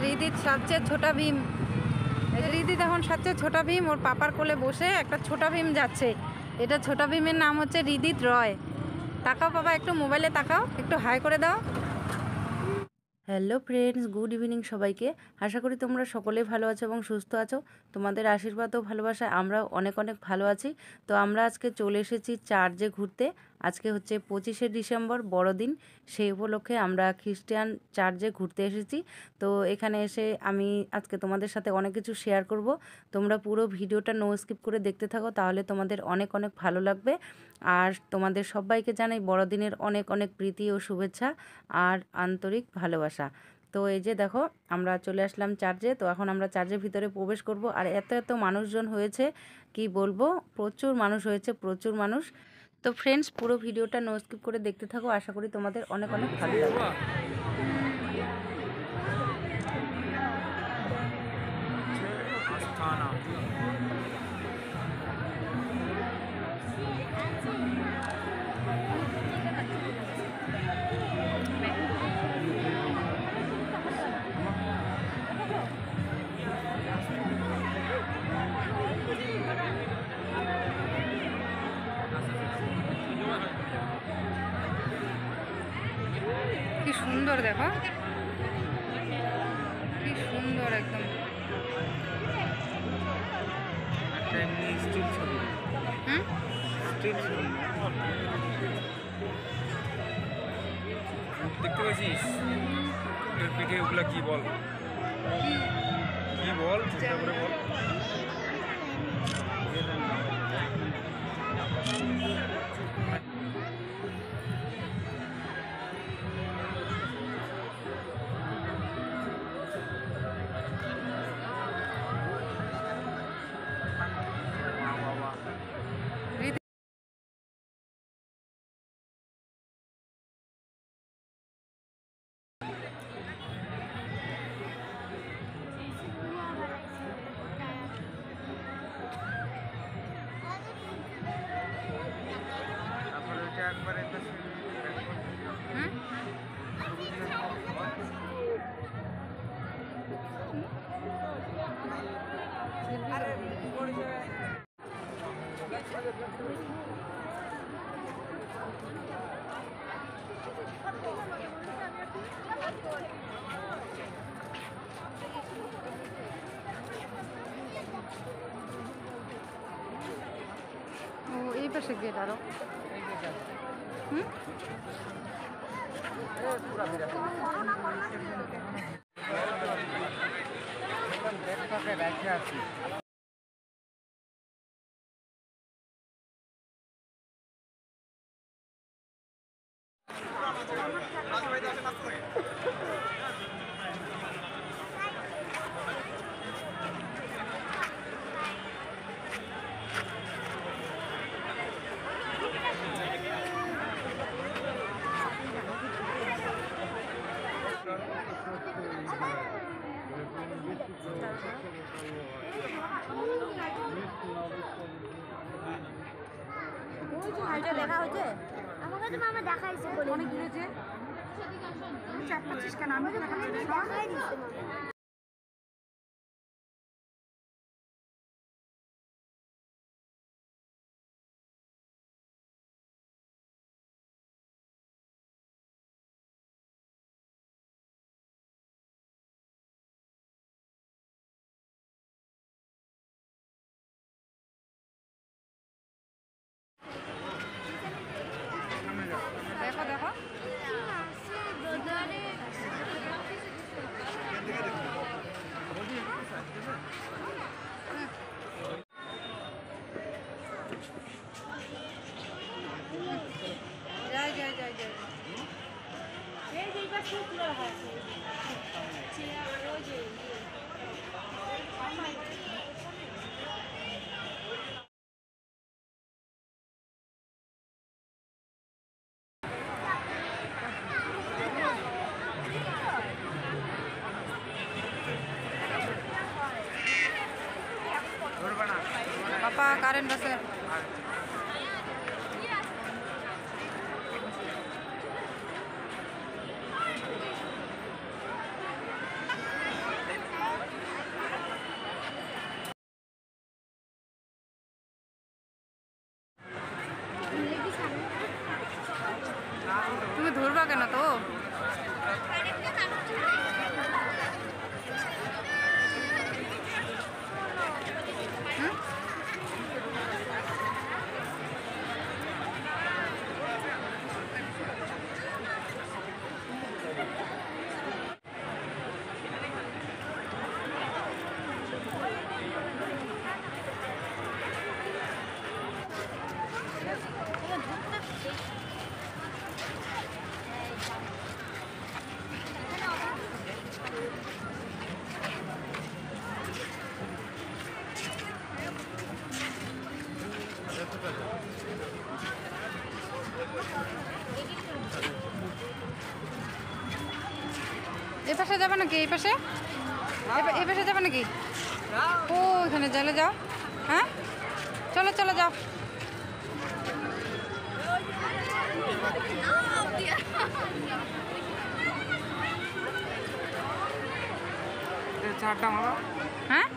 রিদিত সবচেয়ে ছোটা ভীম। রিদিত এখন সবচেয়ে ছোটা ভীম, ওর পাপার কোলে বসে একটা ছোটা ভীম যাচ্ছে। এটা ছোটা ভীমের নাম হচ্ছে রিদিত রয়। তাকাও বাবা, একটু মোবাইলে তাকাও, একটু হাই করে দাও। হ্যালো ফ্রেন্ডস, গুড ইভিনিং সবাইকে। আশা করি তোমরা সকলেই ভালো আছো এবং সুস্থ আছো। তোমাদের আশীর্বাদ ও ভালোবাসায় আমরাও অনেক অনেক ভালো আছি। তো আমরা আজকে চলে এসেছি চার্চে ঘুরতে। আজকে হচ্ছে 25শে ডিসেম্বর, বড়দিন। সেই উপলক্ষে আমরা খ্রিস্টান চার্চে ঘুরতে এসেছি। তো এখানে এসে আমি আজকে তোমাদের সাথে অনেক কিছু শেয়ার করব। তোমরা পুরো ভিডিওটা নো স্কিপ করে দেখতে থাকো, তাহলে তোমাদের অনেক অনেক ভালো লাগবে। আর তোমাদের সবাইকে জানাই বড়দিনের অনেক অনেক প্রীতি ও শুভেচ্ছা আর আন্তরিক ভালোবাসা। তো এই যে দেখো, আমরা চলে আসলাম চার্চে। তো এখন আমরা চার্চের ভিতরে প্রবেশ করব। আর এত এত মানুষজন হয়েছে, কি বলবো, প্রচুর মানুষ হয়েছে, প্রচুর মানুষ। তো ফ্রেন্ডস, পুরো ভিডিওটা নো স্কিপ করে দেখতে থাকো, আশা করি তোমাদের অনেক অনেক ভালো লাগবে। কি সুন্দর দেখো, কি সুন্দর একদম। দেখতে পাচ্ছিস ওটার পিঠে ওগুলা কি বল, কি বল চিন্তা করে বল। তারপরে ওইটা একবারে ও এই পাশে গেট আরো। রেখে আছি। দেখা হয়েছে আমাকে তো মামা দেখাইছে বলে অনেক ঘুরেছে 4-25 কেন আমি দেখাই দিচ্ছে দেখো দেখো, যাই যাই যাই যাই। এই যেটা শুকনো হয় ওই যে পাপা কারেন্ট আছে। পাশে যাবে নাকি? এই পাশে এই পাশে যাবে নাকি? ও এখানে জলে যাও। হ্যাঁ চলো চলো যাও। হ্যাঁ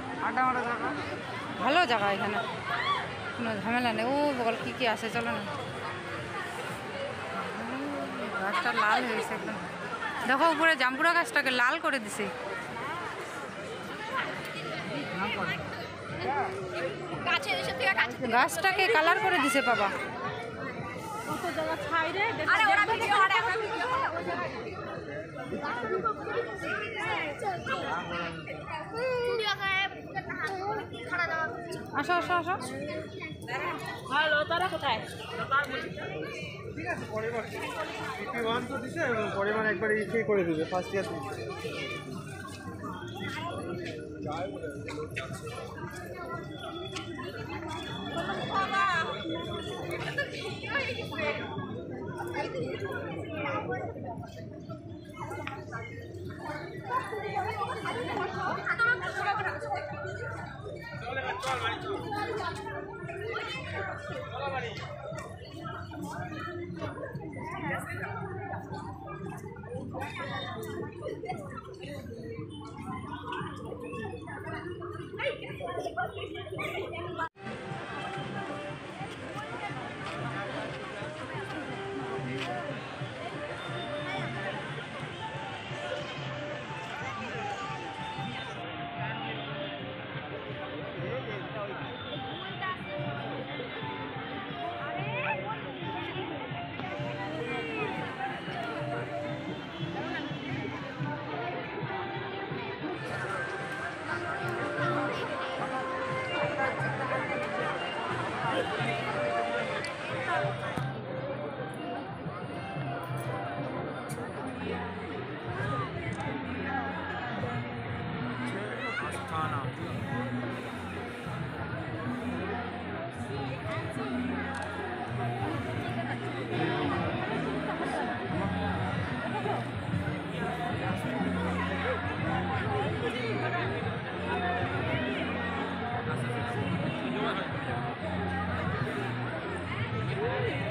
ভালো জায়গা এখানে, কোনো ঝামেলা নেই। ও বল কি কি আছে, চলো না। গাছটা লাল হয়েছে একদম, দেখো উপরে জাম্বুরা গাছটাকে লাল করে দিছে। গাছটাকে কালার করে দিছে বাবা। আসো আসো আসো। হ্যালো, তারা কোথায়? ঠিক আছে পরেরবার PP1 তো দিছে, পরেরবার একবার ইসে করে দিবে ফার্স্ট ইয়ার।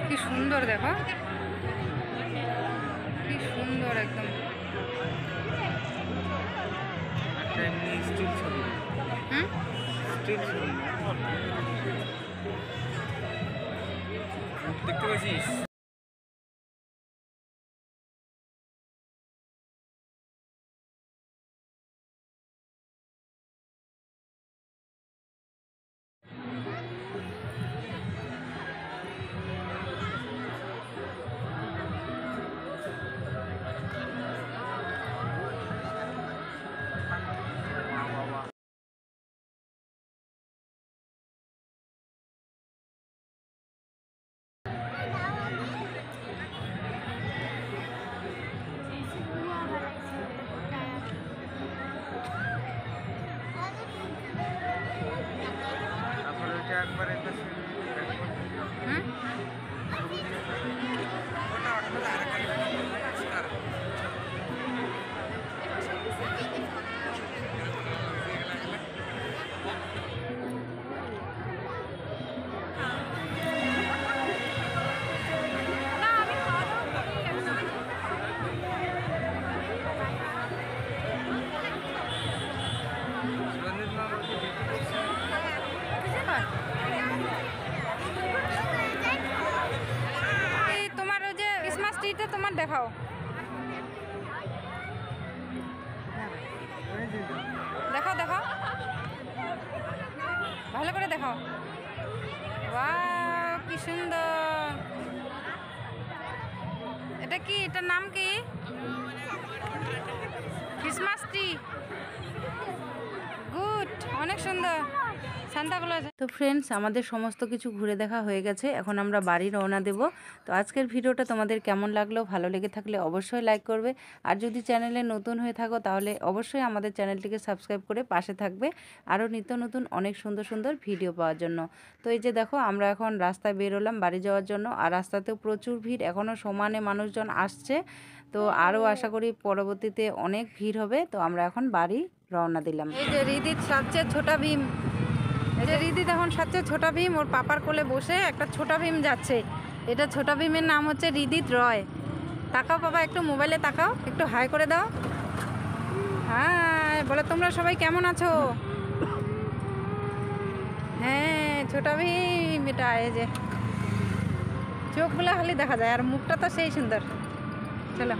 কি সুন্দর দেখো, কি সুন্দর একদম। হুম দেখতে পাচ্ছিস? তারপরে ওইটা একবারে হুম এই তোমার ওই যে ক্রিসমাস ট্রিটা তোমার দেখাও, দেখাও দেখাও ভালো করে দেখাও। ওয়াও কি সুন্দর। এটা কি, এটার নাম কি? Christmas tree. গুড, অনেক সুন্দর। সান্তাক্লজ। তো ফ্রেন্ডস, আমাদের সমস্ত কিছু ঘুরে দেখা হয়ে গেছে, এখন আমরা বাড়ি রওনা দেব। তো আজকের ভিডিওটা তোমাদের কেমন লাগলো, ভালো লেগে থাকলে অবশ্যই লাইক করবে, আর যদি চ্যানেলে নতুন হয়ে থাকো তাহলে অবশ্যই আমাদের চ্যানেলটিকে সাবস্ক্রাইব করে পাশে থাকবে আরও নিত্য নতুন অনেক সুন্দর সুন্দর ভিডিও পাওয়ার জন্য। তো এই যে দেখো, আমরা এখন রাস্তায় বেরোলাম বাড়ি যাওয়ার জন্য, আর রাস্তাতেও প্রচুর ভিড়, এখনও সমানে মানুষজন আসছে। তো আরও আশা করি পরবর্তীতে অনেক ভিড় হবে। তো আমরা এখন বাড়ি রওনা দিলাম। এই যে রিদিত সবচেয়ে ছোটা ভীম, এই যে রিদিত এখন সবচেয়ে ছোটা ভীম, ওর পাপার কোলে বসে একটা ছোটা ভীম যাচ্ছে। এটা ছোটা ভীমের নাম হচ্ছে রিদিত রয়। তাকাও বাবা, একটু মোবাইলে তাকাও, একটু হাই করে দাও। হ্যাঁ বলে, তোমরা সবাই কেমন আছো? হ্যাঁ ছোটা ভীম এটা, এই যে চোখগুলো খালি দেখা যায় আর মুখটা তো সেই সুন্দর। চলো।